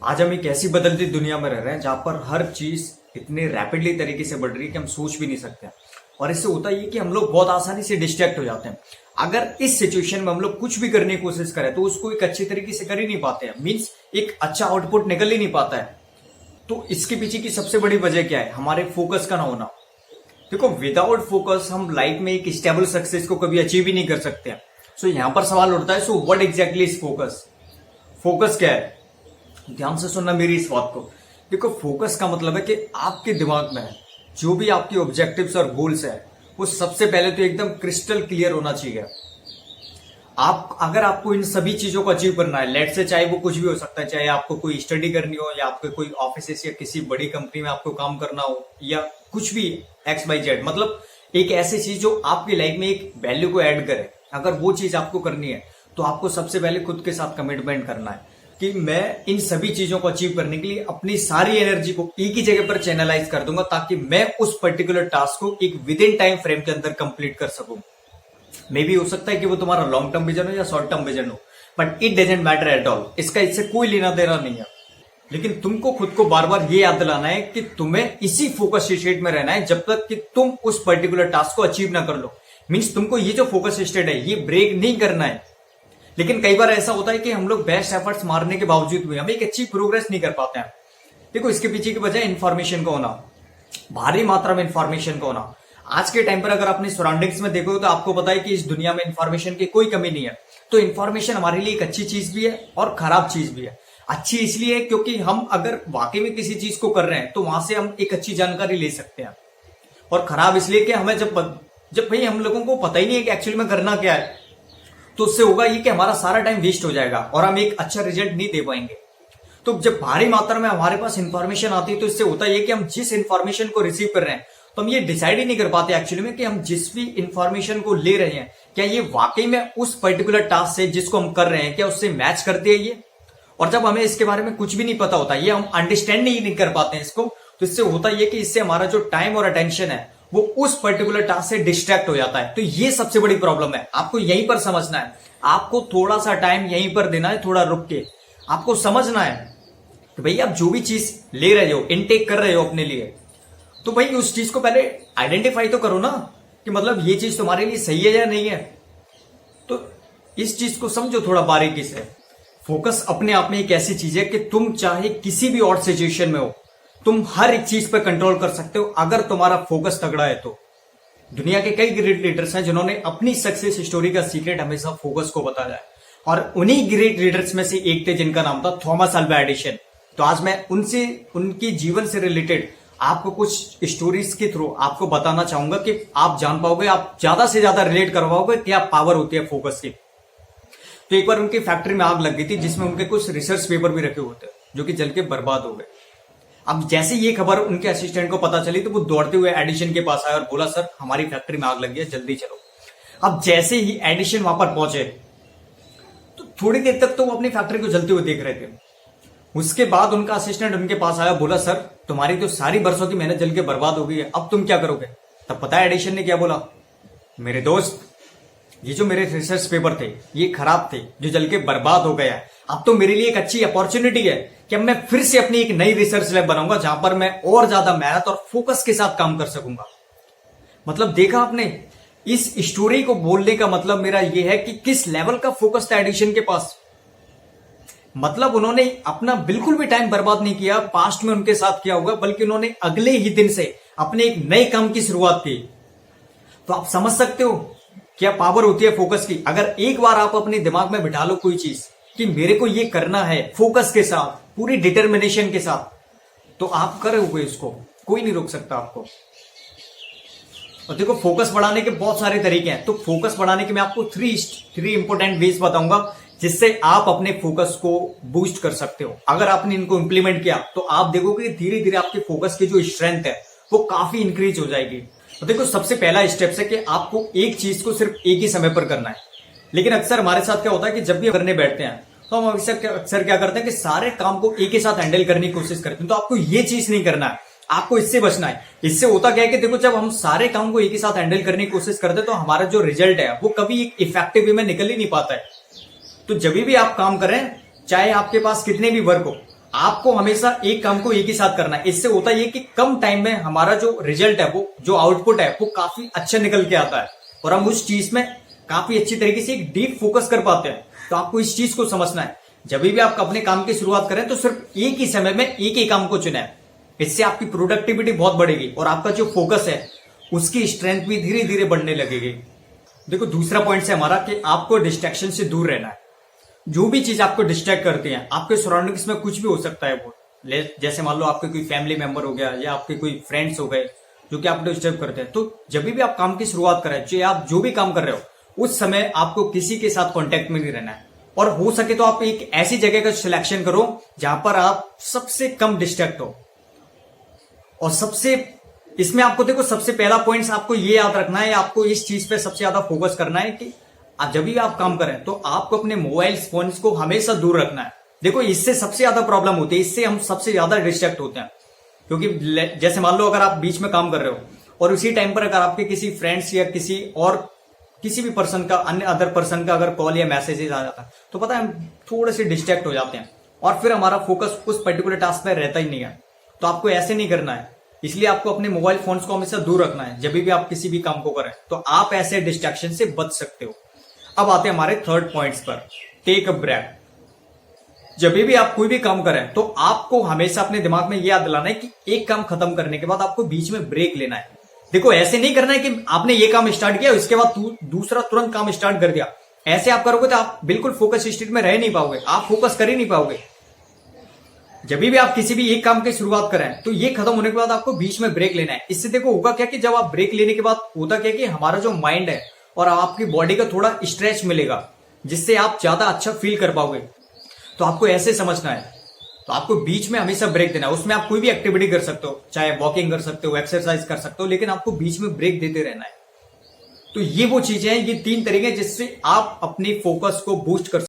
आज हम एक ऐसी बदलती दुनिया में रह रहे हैं जहां पर हर चीज इतनी रैपिडली तरीके से बढ़ रही है कि हम सोच भी नहीं सकते हैं। और इससे होता ये कि हम लोग बहुत आसानी से डिस्ट्रैक्ट हो जाते हैं। अगर इस सिचुएशन में हम लोग कुछ भी करने की कोशिश करें तो उसको एक अच्छी तरीके से कर ही नहीं पाते हैं, मीन्स एक अच्छा आउटपुट निकल ही नहीं पाता है। तो इसके पीछे की सबसे बड़ी वजह क्या है? हमारे फोकस का ना होना। देखो, विदाउट फोकस हम लाइफ में एक स्टेबल सक्सेस को कभी अचीव ही नहीं कर सकते हैं। सो यहां पर सवाल उठता है, so what exactly is focus? Focus क्या है? ध्यान से सुनना मेरी इस बात को। देखो, फोकस का मतलब है कि आपके दिमाग में जो भी आपके ऑब्जेक्टिव्स और गोल्स है वो सबसे पहले तो एकदम क्रिस्टल क्लियर होना चाहिए। आप अगर आपको इन सभी चीजों को अचीव करना है, लेट से चाहे वो कुछ भी हो सकता है, चाहे आपको कोई स्टडी करनी हो या आपको कोई ऑफिस या किसी बड़ी कंपनी में आपको काम करना हो या कुछ भी एक्स वाई जेड, मतलब एक ऐसी चीज जो आपकी लाइफ में एक वैल्यू को ऐड करे, अगर वो चीज आपको करनी है तो आपको सबसे पहले खुद के साथ कमिटमेंट करना है कि मैं इन सभी चीजों को अचीव करने के लिए अपनी सारी एनर्जी को एक ही जगह पर चैनलाइज कर दूंगा ताकि मैं उस पर्टिकुलर टास्क को एक विद इन टाइम फ्रेम के अंदर कंप्लीट कर सकूं। मे भी हो सकता है कि वो तुम्हारा लॉन्ग टर्म विजन हो या शॉर्ट टर्म विजन हो, but it doesn't matter at all. इसका इससे कोई लेना देना नहीं है। लेकिन तुमको खुद को बार बार ये याद दिलाना है कि तुम्हें इसी फोकस स्टेट में रहना है जब तक कि तुम उस पर्टिकुलर टास्क को अचीव ना कर लो। मीन्स तुमको ये जो फोकस स्टेट है ये ब्रेक नहीं करना है। लेकिन कई बार ऐसा होता है कि हम लोग बेस्ट एफर्ट्स मारने के बावजूद भी हम एक अच्छी प्रोग्रेस नहीं कर पाते हैं। देखो, इसके पीछे की वजह इन्फॉर्मेशन का होना, भारी मात्रा में इन्फॉर्मेशन का होना। आज के टाइम पर अगर अपने सराउंडिंग्स में देखो तो आपको पता है कि इस दुनिया में इन्फॉर्मेशन की कोई कमी नहीं है। तो इन्फॉर्मेशन हमारे लिए एक अच्छी चीज भी है और खराब चीज भी है। अच्छी इसलिए है क्योंकि हम अगर वाकई में किसी चीज को कर रहे हैं तो वहां से हम एक अच्छी जानकारी ले सकते हैं, और खराब इसलिए कि हमें जब भाई हम लोगों को पता ही नहीं है कि एक्चुअली में करना क्या है, तो उससे होगा ये कि हमारा सारा टाइम वेस्ट हो जाएगा और हम एक अच्छा रिजल्ट नहीं दे पाएंगे। तो जब भारी मात्रा में हमारे पास इंफॉर्मेशन आती है तो इससे होता है कि हम जिस इंफॉर्मेशन को रिसीव कर रहे हैं तो हम ये डिसाइड ही नहीं कर पाते एक्चुअली में कि हम जिस भी इंफॉर्मेशन को ले रहे हैं क्या ये वाकई में उस पर्टिकुलर टास्क से जिसको हम कर रहे हैं क्या उससे मैच करते हैं ये। और जब हमें इसके बारे में कुछ भी नहीं पता होता, ये हम अंडरस्टैंड ही नहीं कर पाते हैं इसको, तो इससे होता है कि इससे हमारा जो टाइम और अटेंशन है वो उस पर्टिकुलर टास्क से डिस्ट्रैक्ट हो जाता है। तो ये सबसे बड़ी प्रॉब्लम है। आपको यहीं पर समझना है, आपको थोड़ा सा टाइम यहीं पर देना है, थोड़ा रुक के आपको समझना है कि भाई आप जो भी चीज ले रहे हो, इनटेक कर रहे हो अपने लिए, तो भाई उस चीज को पहले आइडेंटिफाई तो करो ना कि मतलब ये चीज तुम्हारे लिए सही है या नहीं है। तो इस चीज को समझो थोड़ा बारीकी से। फोकस अपने आप में एक ऐसी चीज है कि तुम चाहे किसी भी और सिचुएशन में हो, तुम हर एक चीज पर कंट्रोल कर सकते हो अगर तुम्हारा फोकस तगड़ा है तो। दुनिया के कई ग्रेट लीडर्स हैं जिन्होंने अपनी सक्सेस स्टोरी का सीक्रेट हमेशा फोकस को बताया है, और उन्हीं ग्रेट लीडर्स में से एक थे जिनका नाम था थॉमस अल्वा एडिसन। तो आज मैं उनसे, उनके जीवन से रिलेटेड आपको कुछ स्टोरीज के थ्रू आपको बताना चाहूंगा कि आप जान पाओगे, आप ज्यादा से ज्यादा रिलेट कर पाओगे क्या पावर होती है फोकस की। तो एक बार उनकी फैक्ट्री में आग लग गई थी जिसमें उनके कुछ रिसर्च पेपर भी रखे हुए थे जो कि जल के बर्बाद हो गए। अब जैसे ये खबर उनके असिस्टेंट को पता चली तो वो दौड़ते हुए एडिशन के पास आया और बोला, सर हमारी फैक्ट्री में आग लग गई है, जल्दी चलो। अब जैसे ही एडिशन वहां पर पहुंचे तो थोड़ी देर तक तो वो अपनी फैक्ट्री को जलते हुए देख रहे थे। उसके बाद उनका असिस्टेंट उनके पास आया, बोला, सर तुम्हारी तो सारी बरसों की मेहनत जल के बर्बाद हो गई है, अब तुम क्या करोगे? तब पता है एडिशन ने क्या बोला, मेरे दोस्त ये जो मेरे रिसर्च पेपर थे ये खराब थे जो जल के बर्बाद हो गया है, अब तो मेरे लिए एक अच्छी अपॉर्चुनिटी है कि अब मैं फिर से अपनी एक नई रिसर्च लैब बनाऊंगा जहां पर मैं और ज्यादा मेहनत और फोकस के साथ काम कर सकूंगा। मतलब देखा आपने, इस स्टोरी को बोलने का मतलब मेरा यह है कि किस लेवल का फोकस था एडिशन के पास। मतलब उन्होंने अपना बिल्कुल भी टाइम बर्बाद नहीं किया पास्ट में उनके साथ किया होगा, बल्कि उन्होंने अगले ही दिन से अपने एक नए काम की शुरुआत की। तो आप समझ सकते हो क्या पावर होती है फोकस की। अगर एक बार आप अपने दिमाग में बिठा लो कोई चीज कि मेरे को ये करना है फोकस के साथ, पूरी डिटर्मिनेशन के साथ, तो आप करोगे इसको, कोई नहीं रोक सकता आपको। और देखो, फोकस बढ़ाने के बहुत सारे तरीके हैं। तो फोकस बढ़ाने के मैं आपको थ्री इंपोर्टेंट वेज बताऊंगा जिससे आप अपने फोकस को बूस्ट कर सकते हो। अगर आपने इनको इंप्लीमेंट किया तो आप देखोगे धीरे धीरे आपके फोकस की जो स्ट्रेंथ है वो काफी इंक्रीज हो जाएगी। तो देखो, सबसे पहला स्टेप है कि आपको एक चीज को सिर्फ एक ही समय पर करना है। लेकिन अक्सर हमारे साथ क्या होता है कि जब भी करने बैठते हैं तो हम अक्सर क्या करते हैं कि सारे काम को एक ही साथ हैंडल करने की कोशिश करते हैं। तो आपको ये चीज नहीं करना है, आपको इससे बचना है। इससे होता क्या है कि देखो, जब हम सारे काम को एक ही साथ हैंडल करने की कोशिश करते हैं तो हमारा जो रिजल्ट है वो कभी एक इफेक्टिव वे में निकल ही नहीं पाता है। तो जब भी आप काम करें, चाहे आपके पास कितने भी वर्क हो, आपको हमेशा एक काम को एक ही साथ करना है। इससे होता ये कि कम टाइम में हमारा जो रिजल्ट है, वो जो आउटपुट है वो काफी अच्छा निकल के आता है और हम उस चीज में काफी अच्छी तरीके से एक डीप फोकस कर पाते हैं। तो आपको इस चीज को समझना है, जब भी आप अपने काम की शुरुआत करें तो सिर्फ एक ही समय में एक ही काम को चुनें। इससे आपकी प्रोडक्टिविटी बहुत बढ़ेगी और आपका जो फोकस है उसकी स्ट्रेंथ भी धीरे धीरे बढ़ने लगेगी। देखो, दूसरा पॉइंट है हमारा कि आपको डिस्ट्रैक्शन से दूर रहना है। जो भी चीज आपको डिस्ट्रैक्ट करती है, आपके सराउंडिंग्स में कुछ भी हो सकता है वो, जैसे मान लो आपके कोई फैमिली मेंबर हो गया या आपके कोई फ्रेंड्स हो गए जो कि आपको डिस्टर्ब करते हैं। तो जब भी आप काम की शुरुआत करें, जो आप जो भी काम कर रहे हो, उस समय आपको किसी के साथ कांटेक्ट में नहीं रहना है और हो सके तो आप एक ऐसी जगह का सिलेक्शन करो जहां पर आप सबसे कम डिस्ट्रैक्ट हो। और इसमें आपको देखो, सबसे पहला पॉइंट आपको ये याद रखना है, आपको इस चीज पे सबसे ज्यादा फोकस करना है कि जब भी आप काम करें तो आपको अपने मोबाइल फोन्स को हमेशा दूर रखना है। देखो, इससे सबसे ज्यादा प्रॉब्लम होती है, इससे हम सबसे ज्यादा डिस्ट्रैक्ट होते हैं। क्योंकि जैसे मान लो अगर आप बीच में काम कर रहे हो और उसी टाइम पर अगर आपके किसी फ्रेंड्स या किसी भी पर्सन का, अन्य अदर पर्सन का अगर कॉल या मैसेजेस आ जाता है तो पता है हम थोड़े से डिस्ट्रैक्ट हो जाते हैं और फिर हमारा फोकस उस पर्टिकुलर टास्क में रहता ही नहीं है। तो आपको ऐसे नहीं करना है, इसलिए आपको अपने मोबाइल फोन्स को हमेशा दूर रखना है जब भी आप किसी भी काम को करें, तो आप ऐसे डिस्ट्रैक्शन से बच सकते हो। अब आते हैं हमारे थर्ड पॉइंट्स पर, टेक अ ब्रेक। जब भी आप कोई भी काम करें तो आपको हमेशा अपने दिमाग में यह याद दिलाना है कि एक काम खत्म करने के बाद आपको बीच में ब्रेक लेना है। देखो, ऐसे नहीं करना है कि आपने ये काम स्टार्ट किया उसके बाद दूसरा तुरंत काम स्टार्ट कर दिया। ऐसे आप करोगे तो आप बिल्कुल फोकस स्टेट में रह नहीं पाओगे, आप फोकस कर ही नहीं पाओगे। जब भी आप किसी भी एक काम की शुरुआत करें तो ये खत्म होने के बाद आपको बीच में ब्रेक लेना है। इससे देखो होगा क्या कि जब आप ब्रेक लेने के बाद होता क्या कि हमारा जो माइंड है और आपकी बॉडी का थोड़ा स्ट्रेच मिलेगा, जिससे आप ज्यादा अच्छा फील कर पाओगे। तो आपको ऐसे समझना है, तो आपको बीच में हमेशा ब्रेक देना है। उसमें आप कोई भी एक्टिविटी कर सकते हो, चाहे वॉकिंग कर सकते हो, एक्सरसाइज कर सकते हो, लेकिन आपको बीच में ब्रेक देते रहना है। तो ये वो चीजें हैं, ये 3 तरीके जिससे आप अपनी फोकस को बूस्ट कर